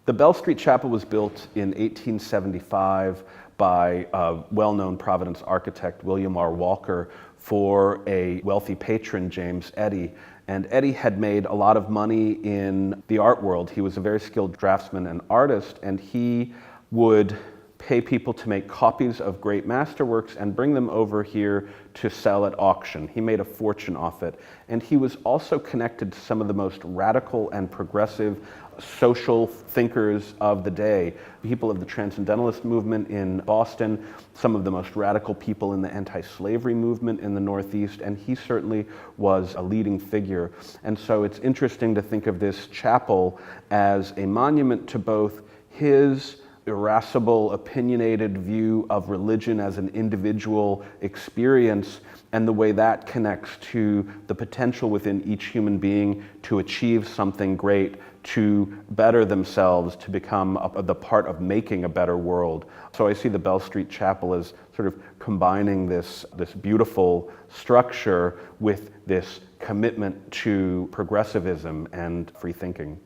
The Bell Street Chapel was built in 1875 by a well-known Providence architect, William R. Walker, for a wealthy patron, James Eddy. And Eddy had made a lot of money in the art world. He was a very skilled draftsman and artist, and he would pay people to make copies of great masterworks and bring them over here to sell at auction. He made a fortune off it. And he was also connected to some of the most radical and progressive social thinkers of the day, people of the Transcendentalist movement in Boston, some of the most radical people in the anti-slavery movement in the Northeast, and he certainly was a leading figure. And so it's interesting to think of this chapel as a monument to both his irascible, opinionated view of religion as an individual experience and the way that connects to the potential within each human being to achieve something great, to better themselves, to become the part of making a better world. So I see the Bell Street Chapel as sort of combining this beautiful structure with this commitment to progressivism and free thinking.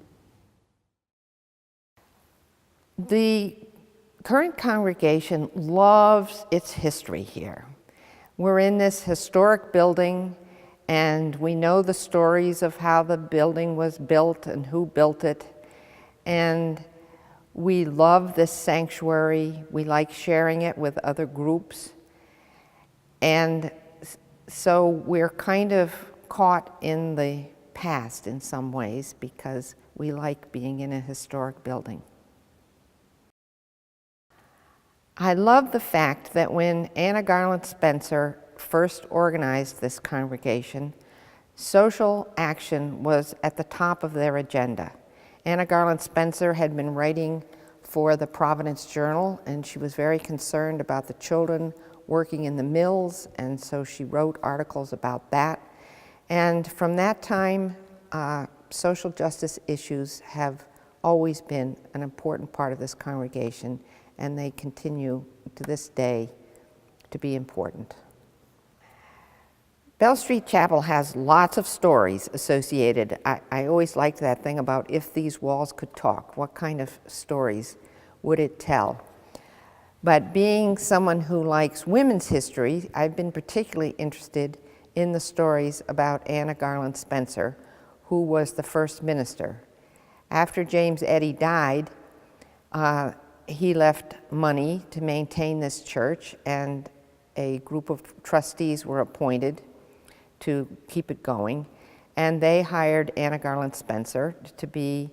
The current congregation loves its history here. We're in this historic building, and we know the stories of how the building was built and who built it. And we love this sanctuary. We like sharing it with other groups. And so we're kind of caught in the past in some ways because we like being in a historic building. I love the fact that when Anna Garlin Spencer first organized this congregation, social action was at the top of their agenda. Anna Garlin Spencer had been writing for the Providence Journal, and she was very concerned about the children working in the mills, and so she wrote articles about that. And from that time, social justice issues have always been an important part of this congregation, and they continue to this day to be important. Bell Street Chapel has lots of stories associated. I always liked that thing about if these walls could talk, what kind of stories would it tell? But being someone who likes women's history, I've been particularly interested in the stories about Anna Garlin Spencer, who was the first minister. After James Eddy died, he left money to maintain this church, and a group of trustees were appointed to keep it going. And they hired Anna Garlin Spencer to be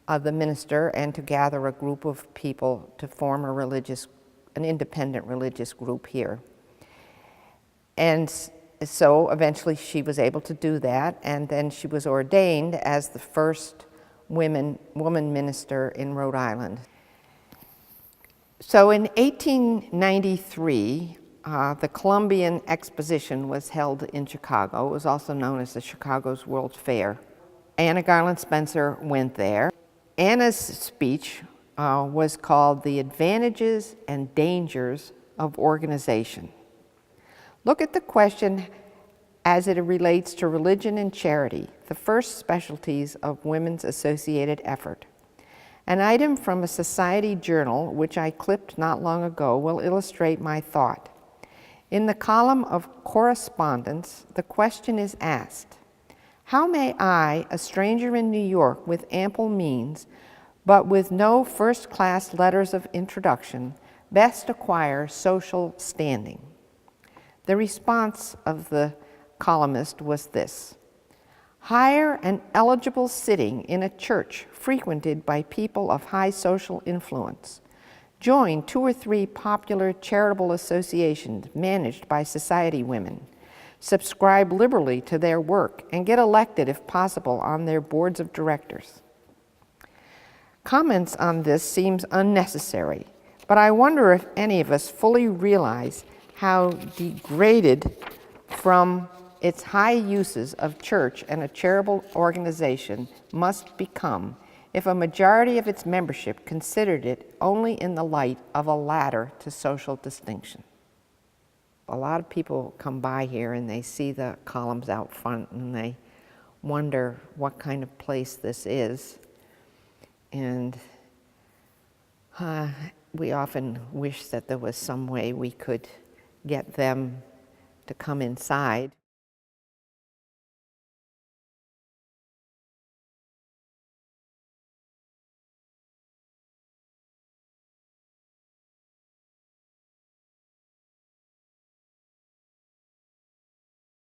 the minister and to gather a group of people to form an independent religious group here. And so eventually she was able to do that, and then she was ordained as the first woman minister in Rhode Island. So in 1893, the Columbian Exposition was held in Chicago. It was also known as the Chicago's World's Fair. Anna Garlin Spencer went there. Anna's speech was called The Advantages and Dangers of Organization. Look at the question as it relates to religion and charity, the first specialties of women's associated effort. An item from a society journal, which I clipped not long ago, will illustrate my thought. In the column of correspondence, the question is asked, how may I, a stranger in New York with ample means, but with no first-class letters of introduction, best acquire social standing? The response of the columnist was this: hire an eligible sitting in a church frequented by people of high social influence. Join 2 or 3 popular charitable associations managed by society women. Subscribe liberally to their work and get elected, if possible, on their boards of directors. Comments on this seems unnecessary, but I wonder if any of us fully realize how degraded from its high uses of church and a charitable organization must become if a majority of its membership considered it only in the light of a ladder to social distinction. A lot of people come by here and they see the columns out front and they wonder what kind of place this is. And We often wish that there was some way we could get them to come inside.